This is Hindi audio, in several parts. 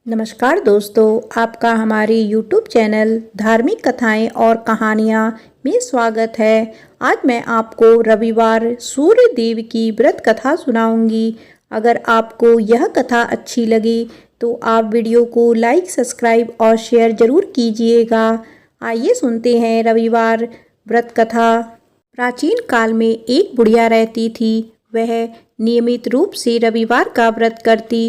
नमस्कार दोस्तों, आपका हमारे YouTube चैनल धार्मिक कथाएं और कहानियां में स्वागत है। आज मैं आपको रविवार सूर्य देव की व्रत कथा सुनाऊंगी। अगर आपको यह कथा अच्छी लगी तो आप वीडियो को लाइक, सब्सक्राइब और शेयर जरूर कीजिएगा। आइए सुनते हैं रविवार व्रत कथा। प्राचीन काल में एक बुढ़िया रहती थी। वह नियमित रूप से रविवार का व्रत करती।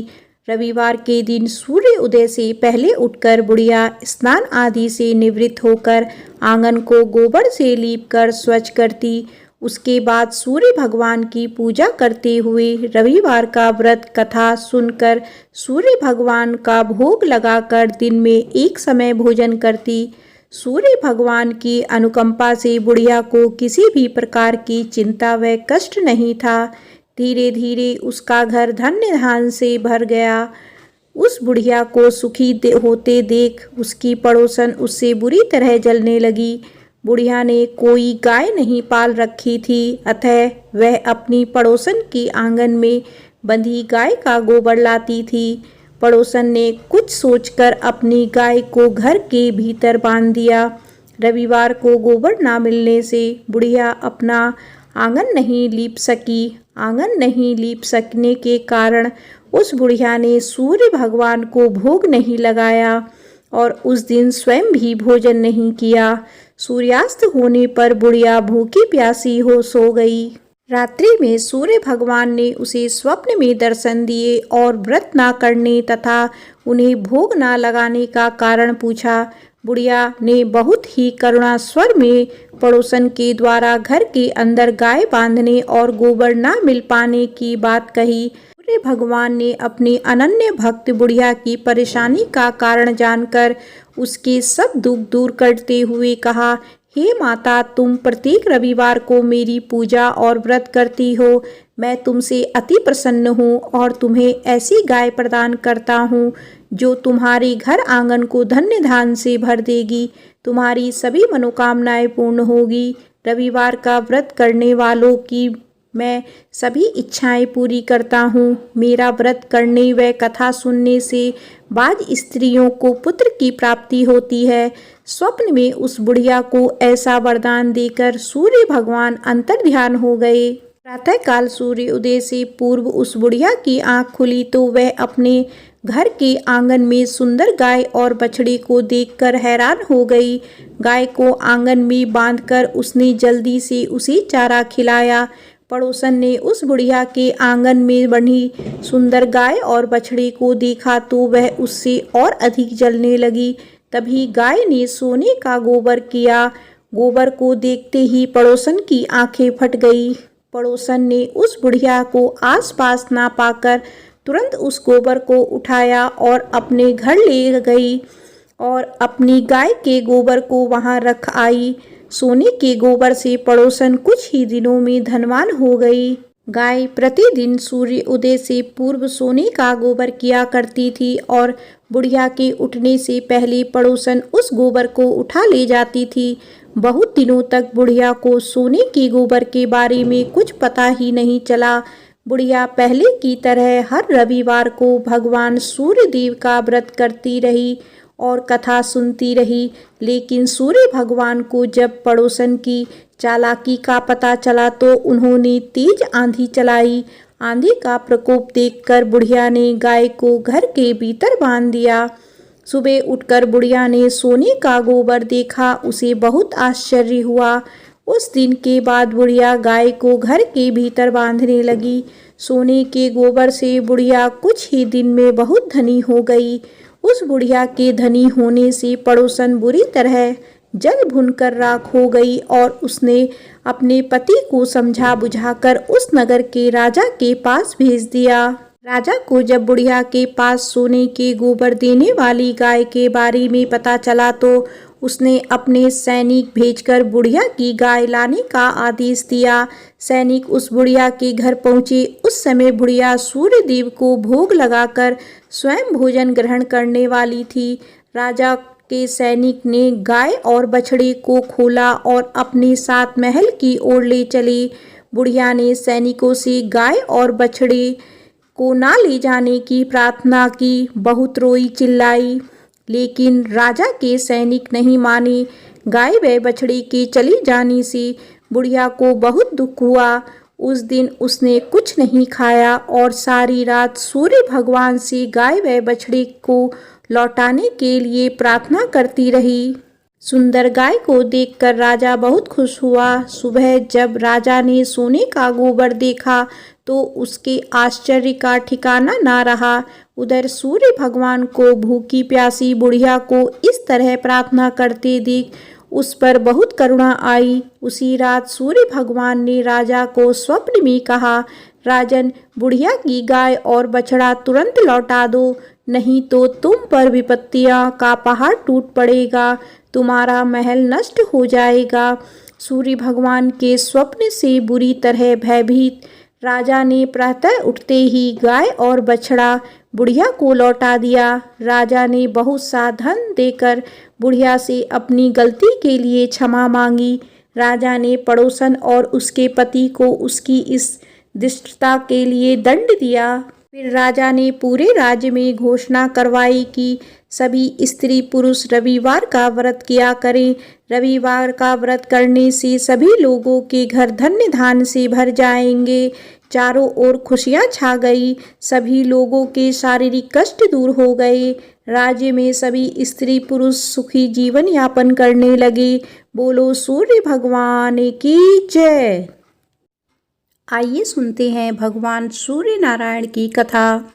रविवार के दिन सूर्य उदय से पहले उठकर बुढ़िया स्नान आदि से निवृत्त होकर आंगन को गोबर से लीपकर स्वच्छ करती। उसके बाद सूर्य भगवान की पूजा करते हुए रविवार का व्रत कथा सुनकर सूर्य भगवान का भोग लगाकर दिन में एक समय भोजन करती। सूर्य भगवान की अनुकंपा से बुढ़िया को किसी भी प्रकार की चिंता व कष्ट नहीं था। धीरे धीरे उसका घर धन्य धान से भर गया। उस बुढ़िया को सुखी होते देख उसकी पड़ोसन उससे बुरी तरह जलने लगी। बुढ़िया ने कोई गाय नहीं पाल रखी थी, अतः वह अपनी पड़ोसन की आंगन में बंधी गाय का गोबर लाती थी। पड़ोसन ने कुछ सोचकर अपनी गाय को घर के भीतर बांध दिया। रविवार को गोबर ना मिलने से बुढ़िया अपना आंगन नहीं लीप सकी। आंगन नहीं लीप सकने के कारण उस बुढ़िया ने सूर्य भगवान को भोग नहीं लगाया और उस दिन स्वयं भी भोजन नहीं किया। सूर्यास्त होने पर बुढ़िया भूखी प्यासी हो सो गई। रात्रि में सूर्य भगवान ने उसे स्वप्न में दर्शन दिए और व्रत ना करने तथा उन्हें भोग ना लगाने का कारण पूछा। बुढ़िया ने बहुत ही करुणा स्वर में पड़ोसन के द्वारा घर के अंदर गाय बांधने और गोबर ना मिल पाने की बात कही। सूर्य भगवान ने अपनी अनन्य भक्त बुढ़िया की परेशानी का कारण जानकर उसके सब दुख दूर करते हुए कहा, हे माता, तुम प्रत्येक रविवार को मेरी पूजा और व्रत करती हो। मैं तुमसे अति प्रसन्न हूँ और तुम्हें ऐसी गाय प्रदान करता हूँ जो तुम्हारे घर आंगन को धन्य धान से भर देगी। तुम्हारी सभी मनोकामनाएं पूर्ण होगी। रविवार का व्रत करने वालों की मैं सभी इच्छाएं पूरी करता हूँ। मेरा व्रत करने व कथा सुनने से बाद स्त्रियों को पुत्र की प्राप्ति होती है। स्वप्न में उस बुढ़िया को ऐसा वरदान देकर सूर्य भगवान अंतर्ध्यान हो गए। प्रातःकाल सूर्य उदय से पूर्व उस बुढ़िया की आंख खुली तो वह अपने घर के आंगन में सुंदर गाय और बछड़े को देखकर हैरान हो गई। गाय को आंगन में बांधकर उसने जल्दी से उसे चारा खिलाया। पड़ोसन ने उस बुढ़िया के आंगन में बंधी सुंदर गाय और बछड़े को देखा तो वह उससे और अधिक जलने लगी। तभी गाय ने सोने का गोबर किया। गोबर को देखते ही पड़ोसन की आंखें फट गई। पड़ोसन ने उस बुढ़िया को आसपास ना पाकर तुरंत उस गोबर को उठाया और अपने घर ले गई और अपनी गाय के गोबर को वहां रख आई। सोने के गोबर से पड़ोसन कुछ ही दिनों में धनवान हो गई। गाय प्रतिदिन सूर्य उदय से पूर्व सोने का गोबर किया करती थी और बुढ़िया के उठने से पहले पड़ोसन उस गोबर को उठा ले जाती थी। बहुत दिनों तक बुढ़िया को सोने के गोबर के बारे में कुछ पता ही नहीं चला। बुढ़िया पहले की तरह हर रविवार को भगवान सूर्य देव का व्रत करती रही और कथा सुनती रही। लेकिन सूर्य भगवान को जब पड़ोसन की चालाकी का पता चला तो उन्होंने तेज आंधी चलाई। आंधी का प्रकोप देखकर बुढ़िया ने गाय को घर के भीतर बांध दिया। सुबह उठकर बुढ़िया ने सोने का गोबर देखा। उसे बहुत आश्चर्य हुआ। उस दिन के बाद बुढ़िया गाय को घर के भीतर बांधने लगी। सोने के गोबर से बुढ़िया कुछ ही दिन में बहुत धनी हो गई। उस बुढ़िया के धनी होने से पड़ोसन बुरी तरह जल भुनकर राख हो गई और उसने अपने पति को समझा बुझाकर उस नगर के राजा के पास भेज दिया। राजा को जब बुढ़िया के पास सोने के गोबर देने वाली गाय के बारे में पता चला तो उसने अपने सैनिक भेजकर बुढ़िया की गाय लाने का आदेश दिया। सैनिक उस बुढ़िया के घर पहुंचे। उस समय बुढ़िया सूर्य देव को भोग लगाकर स्वयं भोजन ग्रहण करने वाली थी। राजा के सैनिक ने गाय और बछड़े को खोला और अपने साथ महल की ओर ले चले। बुढ़िया ने सैनिकों से गाय और बछड़े को ना ले जाने की प्रार्थना की, बहुत रोई चिल्लाई, लेकिन राजा के सैनिक नहीं माने। गाय व बछड़े के चली जाने से बुढ़िया को बहुत दुख हुआ। उस दिन उसने कुछ नहीं खाया और सारी रात सूर्य भगवान से गाय व बछड़े को लौटाने के लिए प्रार्थना करती रही। सुंदर गाय को देखकर राजा बहुत खुश हुआ। सुबह जब राजा ने सोने का गोबर देखा तो उसके आश्चर्य का ठिकाना ना रहा। उधर सूर्य भगवान को भूखी प्यासी बुढ़िया को इस तरह प्रार्थना करते देख उस पर बहुत करुणा आई। उसी रात सूर्य भगवान ने राजा को स्वप्न में कहा, राजन, बुढ़िया की गाय और बछड़ा तुरंत लौटा दो, नहीं तो तुम पर विपत्तियां का पहाड़ टूट पड़ेगा, तुम्हारा महल नष्ट हो जाएगा। सूर्य भगवान के स्वप्न से बुरी तरह भयभीत राजा ने प्रातः उठते ही गाय और बछड़ा बुढ़िया को लौटा दिया। राजा ने बहुत सा धन देकर बुढ़िया से अपनी गलती के लिए क्षमा मांगी। राजा ने पड़ोसन और उसके पति को उसकी इस दुष्टता के लिए दंड दिया। फिर राजा ने पूरे राज्य में घोषणा करवाई कि सभी स्त्री पुरुष रविवार का व्रत किया करें। रविवार का व्रत करने से सभी लोगों के घर धन्य धान्य से भर जाएंगे। चारों ओर खुशियां छा गई। सभी लोगों के शारीरिक कष्ट दूर हो गए। राज्य में सभी स्त्री पुरुष सुखी जीवन यापन करने लगे। बोलो सूर्य भगवान की जय। आइए सुनते हैं भगवान सूर्य नारायण की कथा।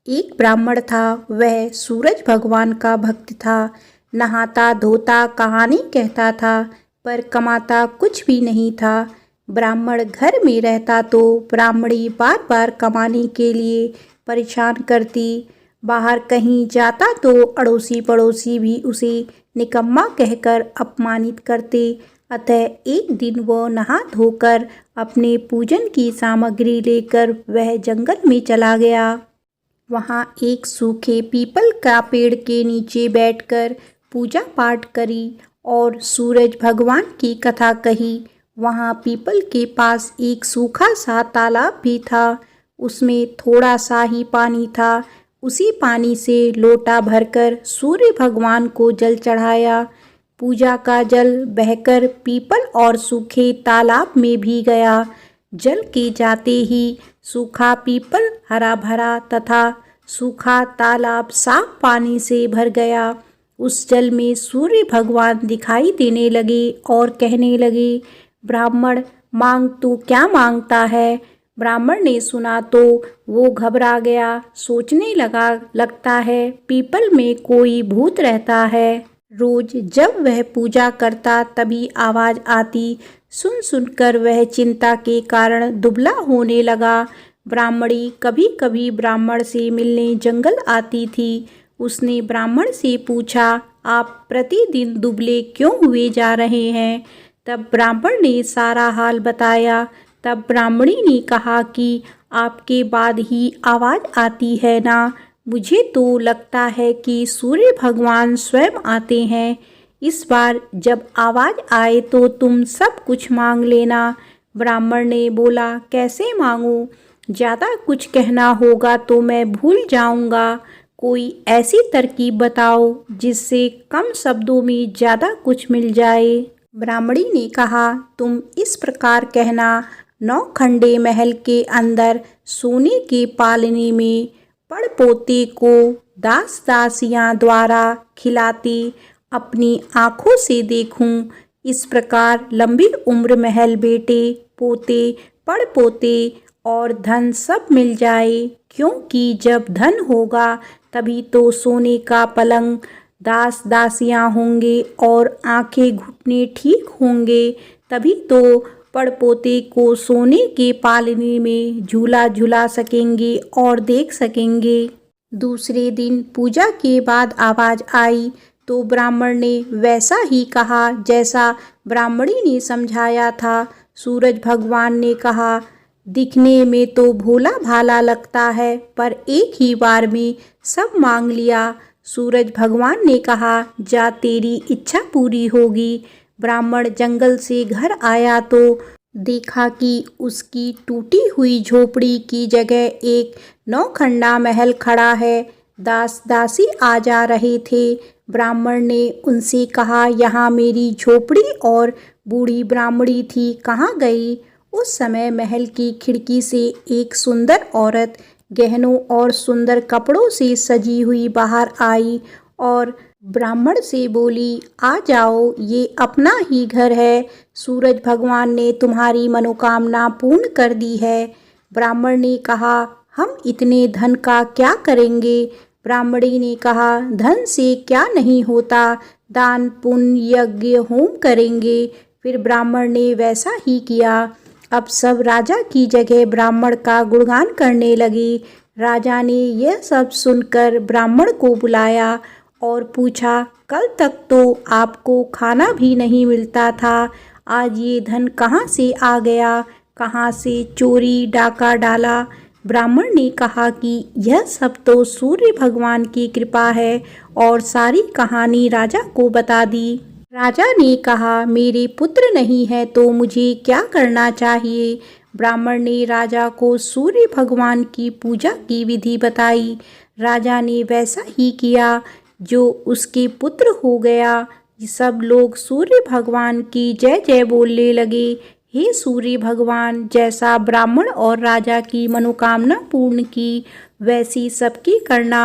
एक ब्राह्मण था, वह सूरज भगवान का भक्त था। नहाता धोता कहानी कहता था, पर कमाता कुछ भी नहीं था। ब्राह्मण घर में रहता तो ब्राह्मणी बार बार कमाने के लिए परेशान करती। बाहर कहीं जाता तो अड़ोसी पड़ोसी भी उसे निकम्मा कहकर अपमानित करते। अतः एक दिन वो नहा धोकर अपने पूजन की सामग्री लेकर वह जंगल में चला गया। वहाँ एक सूखे पीपल का पेड़ के नीचे बैठकर पूजा पाठ करी और सूरज भगवान की कथा कही। वहाँ पीपल के पास एक सूखा सा तालाब भी था। उसमें थोड़ा सा ही पानी था। उसी पानी से लोटा भरकर सूर्य भगवान को जल चढ़ाया। पूजा का जल बहकर पीपल और सूखे तालाब में भी गया। जल के जाते ही सूखा पीपल हरा भरा तथा सूखा तालाब साफ पानी से भर गया। उस जल में सूर्य भगवान दिखाई देने लगे और कहने लगे, ब्राह्मण, मांग तू क्या मांगता है। ब्राह्मण ने सुना तो वो घबरा गया। सोचने लगता है पीपल में कोई भूत रहता है। रोज जब वह पूजा करता तभी आवाज आती। सुन सुनकर वह चिंता के कारण दुबला होने लगा। ब्राह्मणी कभी कभी ब्राह्मण से मिलने जंगल आती थी। उसने ब्राह्मण से पूछा, आप प्रतिदिन दुबले क्यों हुए जा रहे हैं। तब ब्राह्मण ने सारा हाल बताया। तब ब्राह्मणी ने कहा कि आपके बाद ही आवाज़ आती है ना। मुझे तो लगता है कि सूर्य भगवान स्वयं आते हैं। इस बार जब आवाज़ आए तो तुम सब कुछ मांग लेना। ब्राह्मण ने बोला, कैसे मांगूं? ज़्यादा कुछ कहना होगा तो मैं भूल जाऊंगा। कोई ऐसी तरकीब बताओ जिससे कम शब्दों में ज़्यादा कुछ मिल जाए। ब्राह्मणी ने कहा, तुम इस प्रकार कहना, 9 खंडे महल के अंदर सोने के पालने में पड़पोते को दास दासियां द्वारा खिलाते अपनी आँखों से देखूं। इस प्रकार लंबी उम्र, महल, बेटे पोते, पड़पोते और धन सब मिल जाए। क्योंकि जब धन होगा तभी तो सोने का पलंग, दास दासियां होंगे और आंखें घुटने ठीक होंगे। तभी तो पड़पोते को सोने के पालने में झूला झूला सकेंगे और देख सकेंगे। दूसरे दिन पूजा के बाद आवाज़ आई तो ब्राह्मण ने वैसा ही कहा जैसा ब्राह्मणी ने समझाया था। सूरज भगवान ने कहा, दिखने में तो भोला भाला लगता है, पर एक ही बार में सब मांग लिया। सूरज भगवान ने कहा, जा तेरी इच्छा पूरी होगी। ब्राह्मण जंगल से घर आया तो देखा कि उसकी टूटी हुई झोपड़ी की जगह एक नौखंडा महल खड़ा है। दास दासी आ जा रहे थे। ब्राह्मण ने उनसे कहा, यहाँ मेरी झोपड़ी और बूढ़ी ब्राह्मणी थी, कहाँ गई? उस समय महल की खिड़की से एक सुंदर औरत गहनों और सुंदर कपड़ों से सजी हुई बाहर आई और ब्राह्मण से बोली, आ जाओ, ये अपना ही घर है। सूरज भगवान ने तुम्हारी मनोकामना पूर्ण कर दी है। ब्राह्मण ने कहा, हम इतने धन का क्या करेंगे? ब्राह्मणी ने कहा, धन से क्या नहीं होता, दान पुण्य यज्ञ होम करेंगे। फिर ब्राह्मण ने वैसा ही किया। अब सब राजा की जगह ब्राह्मण का गुणगान करने लगे। राजा ने यह सब सुनकर ब्राह्मण को बुलाया और पूछा, कल तक तो आपको खाना भी नहीं मिलता था, आज ये धन कहाँ से आ गया? कहाँ से चोरी डाका डाला? ब्राह्मण ने कहा कि यह सब तो सूर्य भगवान की कृपा है और सारी कहानी राजा को बता दी। राजा ने कहा, मेरे पुत्र नहीं है तो मुझे क्या करना चाहिए? ब्राह्मण ने राजा को सूर्य भगवान की पूजा की विधि बताई। राजा ने वैसा ही किया जो उसके पुत्र हो गया। सब लोग सूर्य भगवान की जय जय बोलने लगे। हे सूर्य भगवान, जैसा ब्राह्मण और राजा की मनोकामना पूर्ण की, वैसी सबकी करना।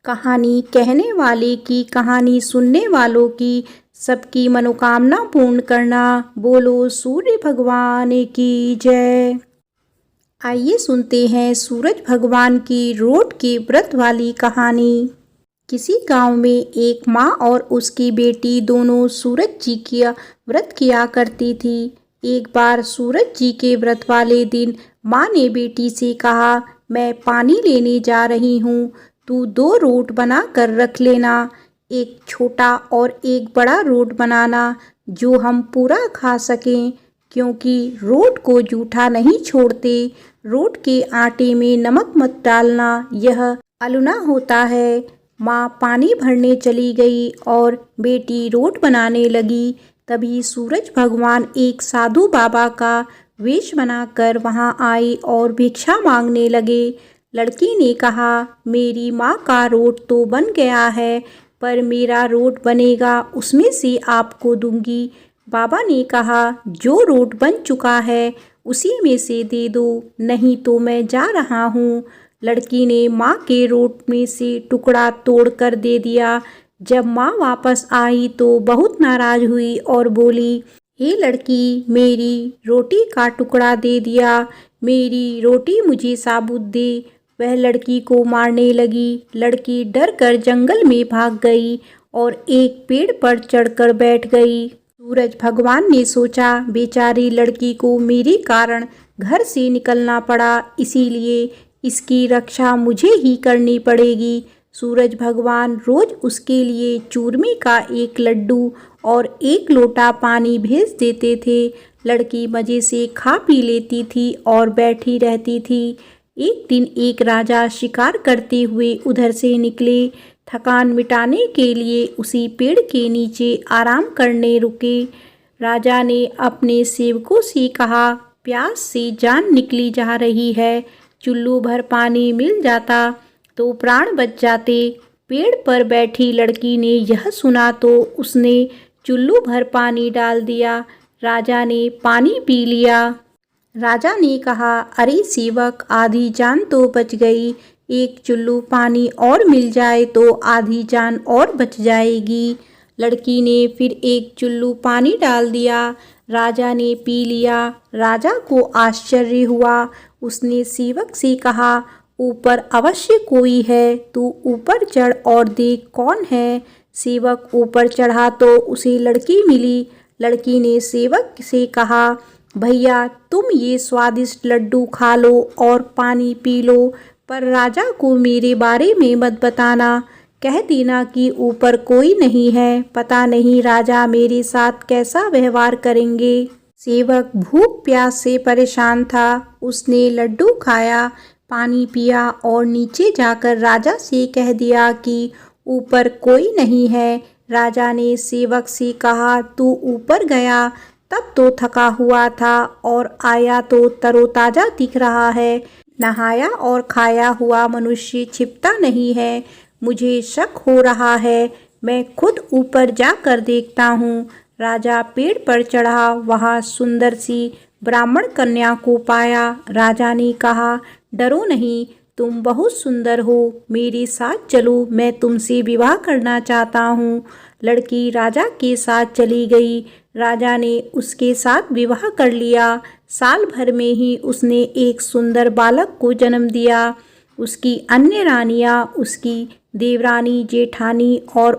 कहानी कहने वाले की, कहानी सुनने वालों की, सबकी मनोकामना पूर्ण करना। बोलो सूर्य भगवान की जय। आइए सुनते हैं सूरज भगवान की रोट के व्रत वाली कहानी। किसी गांव में एक माँ और उसकी बेटी दोनों सूरज जी की व्रत किया करती थी। एक बार सूरज जी के व्रत वाले दिन माँ ने बेटी से कहा, मैं पानी लेने जा रही हूँ, तू 2 रोट बना कर रख लेना, एक छोटा और एक बड़ा रोट बनाना जो हम पूरा खा सकें, क्योंकि रोट को जूठा नहीं छोड़ते। रोट के आटे में नमक मत डालना, यह अलुना होता है। माँ पानी भरने चली गई और बेटी रोट बनाने लगी। तभी सूरज भगवान एक साधु बाबा का वेश बनाकर वहां आए और भिक्षा मांगने लगे। लड़की ने कहा, मेरी माँ का रोट तो बन गया है, पर मेरा रोट बनेगा, उसमें से आपको दूंगी। बाबा ने कहा, जो रोट बन चुका है उसी में से दे दो, नहीं तो मैं जा रहा हूँ। लड़की ने माँ के रोट में से टुकड़ा तोड़कर दे दिया। जब माँ वापस आई तो बहुत नाराज हुई और बोली, हे लड़की, मेरी रोटी का टुकड़ा दे दिया, मेरी रोटी मुझे साबुत दे। वह लड़की को मारने लगी। लड़की डर कर जंगल में भाग गई और एक पेड़ पर चढ़कर बैठ गई। सूरज भगवान ने सोचा, बेचारी लड़की को मेरे कारण घर से निकलना पड़ा, इसीलिए इसकी रक्षा मुझे ही करनी पड़ेगी। सूरज भगवान रोज उसके लिए चूरमे का एक लड्डू और एक लोटा पानी भेज देते थे। लड़की मज़े से खा पी लेती थी और बैठी रहती थी। एक दिन एक राजा शिकार करते हुए उधर से निकले। थकान मिटाने के लिए उसी पेड़ के नीचे आराम करने रुके। राजा ने अपने सेवकों से कहा, प्यास से जान निकली जा रही है, चुल्लू भर पानी मिल जाता तो प्राण बच जाते। पेड़ पर बैठी लड़की ने यह सुना तो उसने चुल्लू भर पानी डाल दिया। राजा ने पानी पी लिया। राजा ने कहा, अरे सेवक, आधी जान तो बच गई, एक चुल्लू पानी और मिल जाए तो आधी जान और बच जाएगी। लड़की ने फिर एक चुल्लू पानी डाल दिया। राजा ने पी लिया। राजा को आश्चर्य हुआ। उसने सेवक से कहा, ऊपर अवश्य कोई है, तू ऊपर चढ़ और देख कौन है। सेवक ऊपर चढ़ा तो उसे लड़की मिली। लड़की ने सेवक से कहा, भैया, तुम ये स्वादिष्ट लड्डू खा लो और पानी पी लो, पर राजा को मेरे बारे में मत बताना। कह देना कि ऊपर कोई नहीं है, पता नहीं राजा मेरे साथ कैसा व्यवहार करेंगे। सेवक भूख प्यास से परेशान था। उसने लड्डू खाया, पानी पिया और नीचे जाकर राजा से कह दिया कि ऊपर कोई नहीं है। राजा ने सेवक से कहा, तू ऊपर गया तब तो थका हुआ था और आया तो तरोताजा दिख रहा है। नहाया और खाया हुआ मनुष्य छिपता नहीं है। मुझे शक हो रहा है, मैं खुद ऊपर जाकर देखता हूँ। राजा पेड़ पर चढ़ा, वहाँ सुंदर सी ब्राह्मण कन्या को पाया। राजा ने कहा, डरो नहीं, तुम बहुत सुंदर हो, मेरे साथ चलो, मैं तुमसे विवाह करना चाहता हूँ। लड़की राजा के साथ चली गई। राजा ने उसके साथ विवाह कर लिया। साल भर में ही उसने एक सुंदर बालक को जन्म दिया। उसकी अन्य रानियां उसकी देवरानी, जेठानी और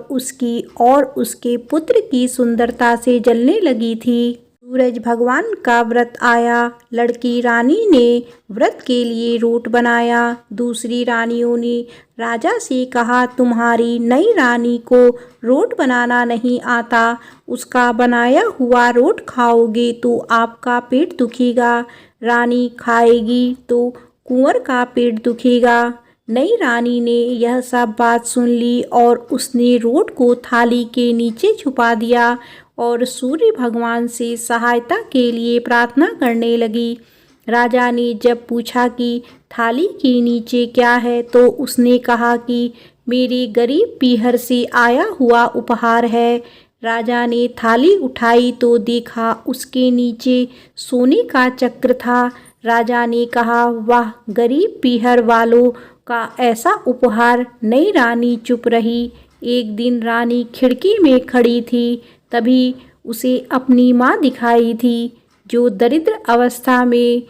उसके पुत्र की सुंदरता से जलने लगी थी। सूरज भगवान का व्रत आया। लड़की रानी ने व्रत के लिए रोट बनाया। दूसरी रानियों ने राजा से कहा, तुम्हारी नई रानी को रोट बनाना नहीं आता, उसका बनाया हुआ रोट खाओगे तो आपका पेट दुखेगा, रानी खाएगी तो कुंवर का पेट दुखेगा। नई रानी ने यह सब बात सुन ली और उसने रोट को थाली के नीचे छुपा दिया और सूर्य भगवान से सहायता के लिए प्रार्थना करने लगी। राजा ने जब पूछा कि थाली के नीचे क्या है, तो उसने कहा कि मेरे गरीब पीहर से आया हुआ उपहार है। राजा ने थाली उठाई तो देखा उसके नीचे सोने का चक्र था। राजा ने कहा, वाह, गरीब पीहर वालों का ऐसा उपहार। नई रानी चुप रही। एक दिन रानी खिड़की में खड़ी थी, तभी उसे अपनी माँ दिखाई थी, जो दरिद्र अवस्था में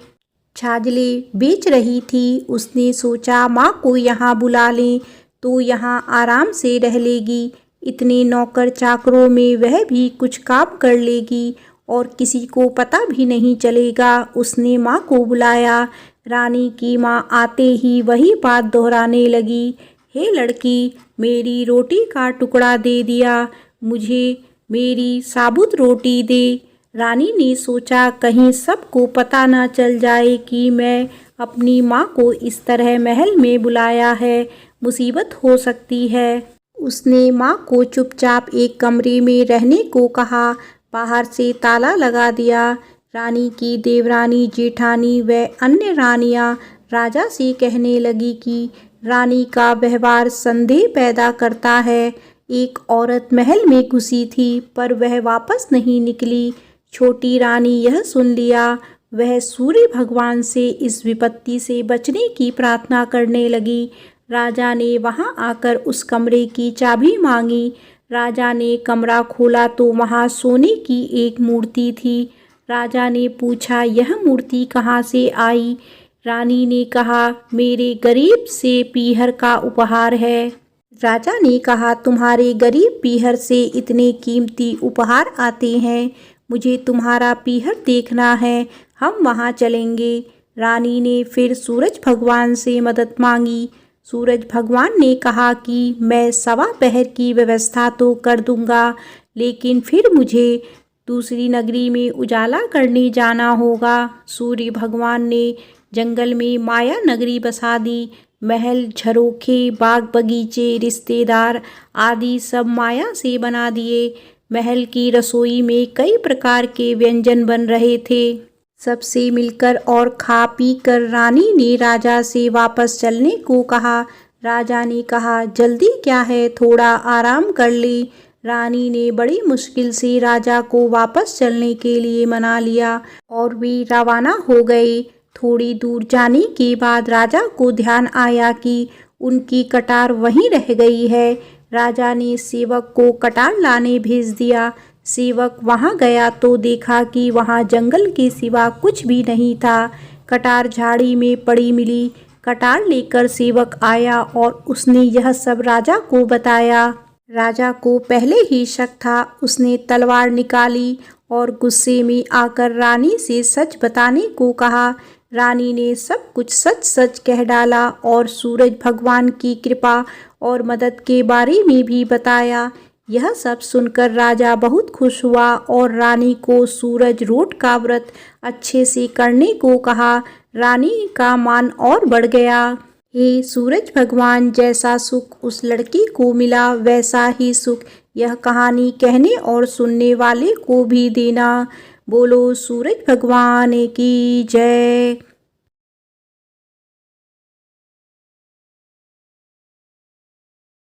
छाजले बेच रही थी। उसने सोचा, माँ को यहाँ बुला लें तो यहाँ आराम से रह लेगी। इतने नौकर चाकरों में वह भी कुछ काम कर लेगी और किसी को पता भी नहीं चलेगा। उसने माँ को बुलाया। रानी की माँ आते ही वही बात दोहराने लगी, हे लड़की, मेरी रोटी का टुकड़ा दे दिया, मुझे मेरी साबुत रोटी दे। रानी ने सोचा, कहीं सबको पता ना चल जाए कि मैं अपनी माँ को इस तरह महल में बुलाया है, मुसीबत हो सकती है। उसने माँ को चुपचाप एक कमरे में रहने को कहा, बाहर से ताला लगा दिया। रानी की देवरानी, जेठानी व अन्य रानियां राजा से कहने लगी कि रानी का व्यवहार संदेह पैदा करता है। एक औरत महल में घुसी थी पर वह वापस नहीं निकली। छोटी रानी यह सुन लिया। वह सूर्य भगवान से इस विपत्ति से बचने की प्रार्थना करने लगी। राजा ने वहां आकर उस कमरे की चाबी मांगी। राजा ने कमरा खोला तो वहां सोने की एक मूर्ति थी। राजा ने पूछा, यह मूर्ति कहाँ से आई? रानी ने कहा, मेरे गरीब से पीहर का उपहार है। राजा ने कहा, तुम्हारे गरीब पीहर से इतने कीमती उपहार आते हैं, मुझे तुम्हारा पीहर देखना है, हम वहाँ चलेंगे। रानी ने फिर सूरज भगवान से मदद मांगी। सूरज भगवान ने कहा कि मैं सवा पहर की व्यवस्था तो कर दूंगा, लेकिन फिर मुझे दूसरी नगरी में उजाला करने जाना होगा। सूर्य भगवान ने जंगल में माया नगरी बसा दी। महल, झरोखे, बाग बगीचे, रिश्तेदार आदि सब माया से बना दिए। महल की रसोई में कई प्रकार के व्यंजन बन रहे थे। सबसे मिलकर और खा पी कर रानी ने राजा से वापस चलने को कहा। राजा ने कहा, जल्दी क्या है, थोड़ा आराम कर ले। रानी ने बड़ी मुश्किल से राजा को वापस चलने के लिए मना लिया और वे रवाना हो गए। थोड़ी दूर जाने के बाद राजा को ध्यान आया कि उनकी कटार वहीं रह गई है। राजा ने सेवक को कटार लाने भेज दिया। सेवक वहां गया तो देखा कि वहां जंगल के सिवा कुछ भी नहीं था। कटार झाड़ी में पड़ी मिली। कटार लेकर सेवक आया और उसने यह सब राजा को बताया। राजा को पहले ही शक था। उसने तलवार निकाली और गुस्से में आकर रानी से सच बताने को कहा। रानी ने सब कुछ सच सच कह डाला और सूरज भगवान की कृपा और मदद के बारे में भी बताया। यह सब सुनकर राजा बहुत खुश हुआ और रानी को सूरज रोट का व्रत अच्छे से करने को कहा। रानी का मान और बढ़ गया। हे सूरज भगवान, जैसा सुख उस लड़की को मिला वैसा ही सुख यह कहानी कहने और सुनने वाले को भी देना। बोलो सूरज भगवान की जय।